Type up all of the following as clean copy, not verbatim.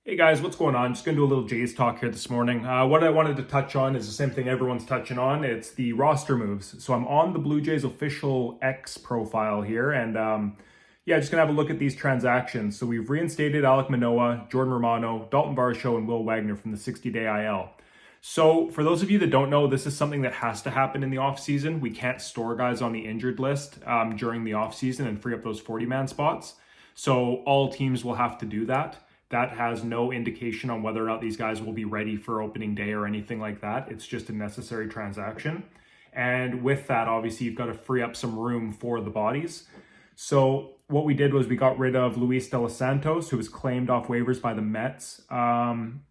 Hey guys, what's going on? Just going to do a little Jays talk here this morning. What I wanted to touch on is the same thing everyone's touching on. It's the roster moves. So I'm on the Blue Jays official X profile here, and just going to have a look at these transactions. So we've reinstated Alek Manoah, Jordan Romano, Dalton Varsho, and Will Wagner from the 60-day IL. So for those of you that don't know, this is something that has to happen in the offseason. We can't store guys on the injured list during the offseason and free up those 40-man spots. So all teams will have to do that. That has no indication on whether or not these guys will be ready for opening day or anything like that. It's just a necessary transaction. And with that, obviously, you've got to free up some room for the bodies. So what we did was we got rid of Luis De Los Santos, who was claimed off waivers by the Mets.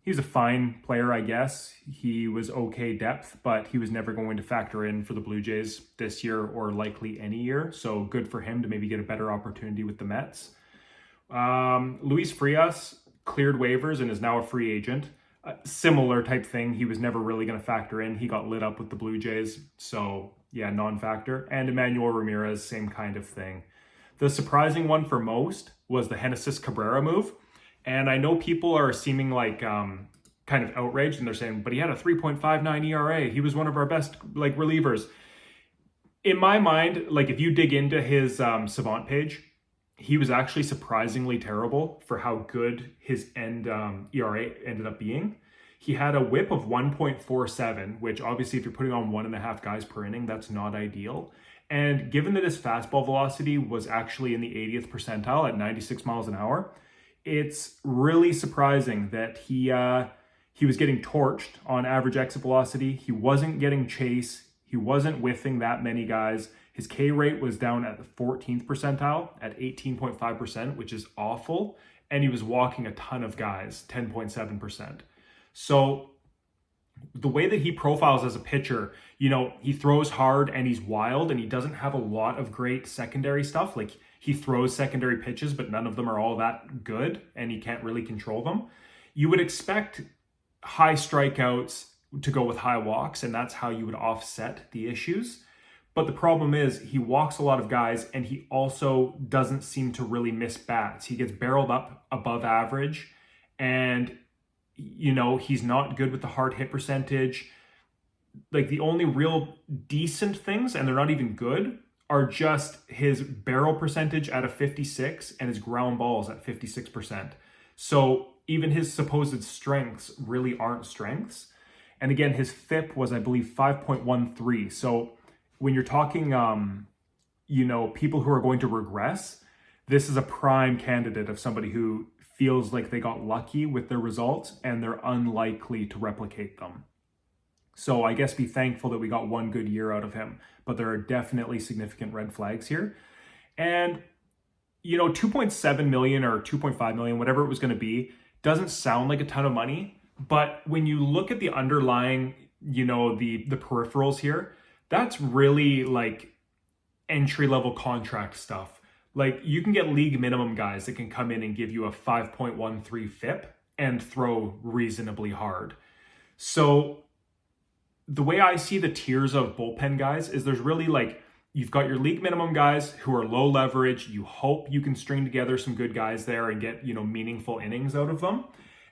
He's a fine player, I guess. He was okay depth, but he was never going to factor in for the Blue Jays this year or likely any year. So good for him to maybe get a better opportunity with the Mets. Luis Frias cleared waivers and is now a free agent. Similar type thing. He was never really going to factor in. He got lit up with the Blue Jays. So yeah, non-factor. And Emmanuel Ramirez, same kind of thing. The surprising one for most was the Genesis Cabrera move. And I know people are seeming like kind of outraged and they're saying, but he had a 3.59 ERA. He was one of our best relievers. In my mind, if you dig into his Savant page, he was actually surprisingly terrible for how good his end ERA ended up being. He had a whip of 1.47, which obviously if you're putting on 1.5 guys per inning, that's not ideal. And given that his fastball velocity was actually in the 80th percentile at 96 miles an hour, it's really surprising that he was getting torched on average exit velocity. He wasn't getting chase. He wasn't whiffing that many guys. His K rate was down at the 14th percentile at 18.5%, which is awful. And he was walking a ton of guys, 10.7%. So the way that he profiles as a pitcher, he throws hard and he's wild and he doesn't have a lot of great secondary stuff. He throws secondary pitches, but none of them are all that good and he can't really control them. You would expect high strikeouts to go with high walks, and that's how you would offset the issues. But the problem is he walks a lot of guys and he also doesn't seem to really miss bats. He gets barreled up above average and, he's not good with the hard hit percentage. The only real decent things, and they're not even good, are just his barrel percentage at a 56 and his ground balls at 56%. So even his supposed strengths really aren't strengths. And again, his FIP was, I believe, 5.13. So when you're talking, people who are going to regress, this is a prime candidate of somebody who feels like they got lucky with their results and they're unlikely to replicate them. So I guess be thankful that we got one good year out of him, but there are definitely significant red flags here. And, 2.7 million or 2.5 million, whatever it was going to be, doesn't sound like a ton of money. But when you look at the underlying, the peripherals here, that's really entry-level contract stuff. You can get league minimum guys that can come in and give you a 5.13 FIP and throw reasonably hard. So the way I see the tiers of bullpen guys is there's really you've got your league minimum guys who are low leverage. You hope you can string together some good guys there and get, meaningful innings out of them.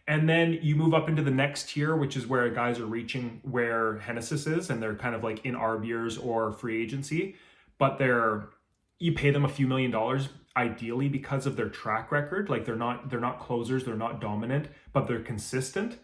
And then you move up into the next tier, which is where guys are reaching where Genesis is, and they're kind of in RBers or free agency, but you pay them a few $1 million ideally because of their track record. They're not closers, they're not dominant, but they're consistent.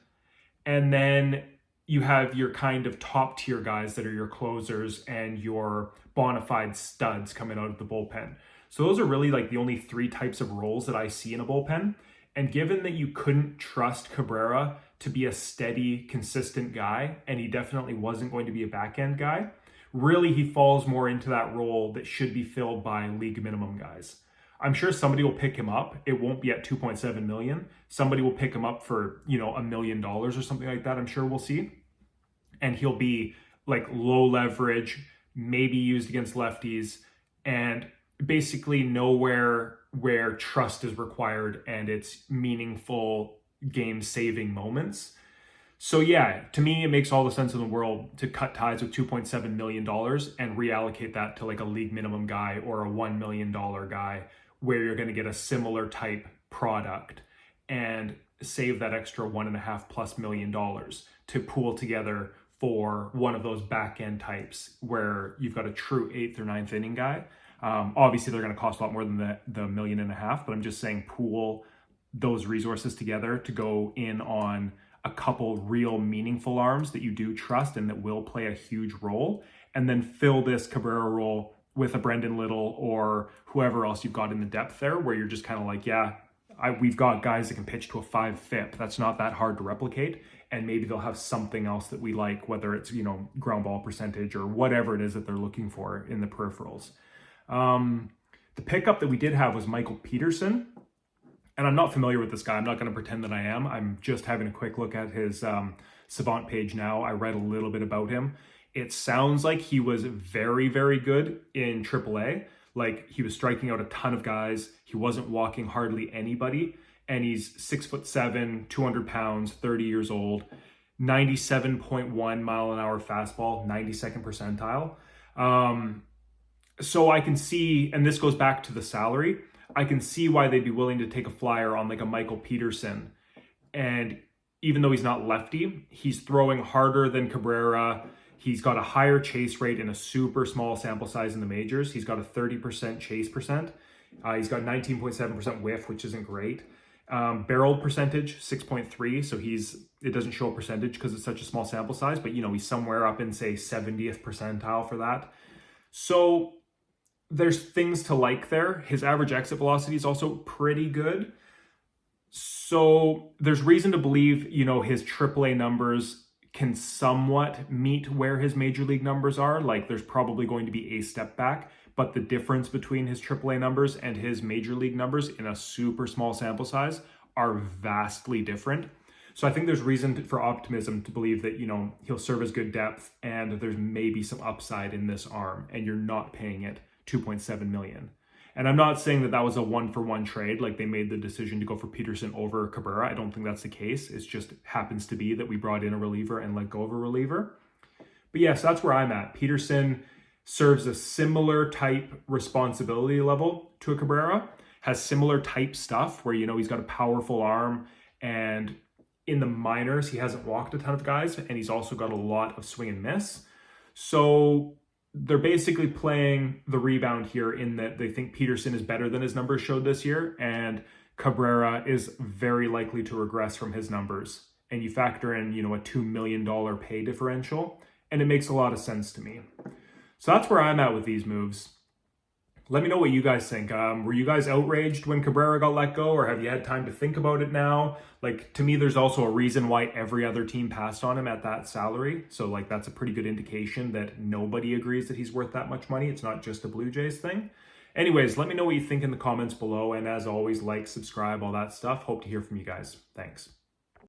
And then you have your kind of top tier guys that are your closers and your bona fide studs coming out of the bullpen. So those are really the only three types of roles that I see in a bullpen. And given that you couldn't trust Cabrera to be a steady, consistent guy, and he definitely wasn't going to be a back-end guy, really he falls more into that role that should be filled by league minimum guys. I'm sure somebody will pick him up. It won't be at 2.7 million. Somebody will pick him up for, $1 million or something like that, I'm sure we'll see. And he'll be low leverage, maybe used against lefties, and basically nowhere where trust is required and it's meaningful game-saving moments. So yeah, to me, it makes all the sense in the world to cut ties with $2.7 million and reallocate that to a league minimum guy or a $1 million guy where you're going to get a similar type product. And save that extra $1.5+ million to pool together for one of those back end types where you've got a true 8th or 9th inning guy. Obviously, they're going to cost a lot more than the $1.5 million, but I'm just saying pool those resources together to go in on a couple real meaningful arms that you do trust and that will play a huge role, and then fill this Cabrera role with a Brendan Little or whoever else you've got in the depth there, where you're just kind of like, yeah, we've got guys that can pitch to a 5 FIP. That's not that hard to replicate. And maybe they'll have something else that we like, whether it's, ground ball percentage or whatever it is that they're looking for in the peripherals. The pickup that we did have was Michael Peterson. And I'm not familiar with this guy. I'm not going to pretend that I am. I'm just having a quick look at his Savant page now. I read a little bit about him. It sounds like he was very, very good in AAA. Like, he was striking out a ton of guys. He wasn't walking hardly anybody. And he's 6'7", 200 pounds, 30 years old, 97.1 mile an hour fastball, 92nd percentile. So I can see, and this goes back to the salary, I can see why they'd be willing to take a flyer on like a Michael Peterson. And even though he's not lefty, he's throwing harder than Cabrera. He's got a higher chase rate in a super small sample size in the majors. He's got a 30% chase percent. He's got 19.7% whiff, which isn't great. Barreled percentage, 6.3. So it doesn't show a percentage because it's such a small sample size, but he's somewhere up in, say, 70th percentile for that. So there's things to like there. His average exit velocity is also pretty good. So there's reason to believe, his AAA numbers can somewhat meet where his major league numbers are. Like, there's probably going to be a step back, but the difference between his AAA numbers and his major league numbers in a super small sample size are vastly different. So I think there's reason for optimism to believe that, he'll serve as good depth and there's maybe some upside in this arm, and you're not paying it $2.7 million. And I'm not saying that was a 1-for-1 trade, like they made the decision to go for Peterson over Cabrera. I don't think that's the case. It just happens to be that we brought in a reliever and let go of a reliever. But yes, that's where I'm at. Peterson serves a similar type responsibility level to a Cabrera, has similar type stuff where, he's got a powerful arm, and in the minors, he hasn't walked a ton of guys, and he's also got a lot of swing and miss. So they're basically playing the rebound here in that they think Peterson is better than his numbers showed this year, and Cabrera is very likely to regress from his numbers. And you factor in, a $2 million pay differential, and it makes a lot of sense to me. So that's where I'm at with these moves. Let me know what you guys think. Were you guys outraged when Cabrera got let go, or have you had time to think about it now? Like, to me, there's also a reason why every other team passed on him at that salary. So, like, that's a pretty good indication that nobody agrees that he's worth that much money. It's not just a Blue Jays thing. Anyways, let me know what you think in the comments below. And as always, like, subscribe, all that stuff. Hope to hear from you guys. Thanks.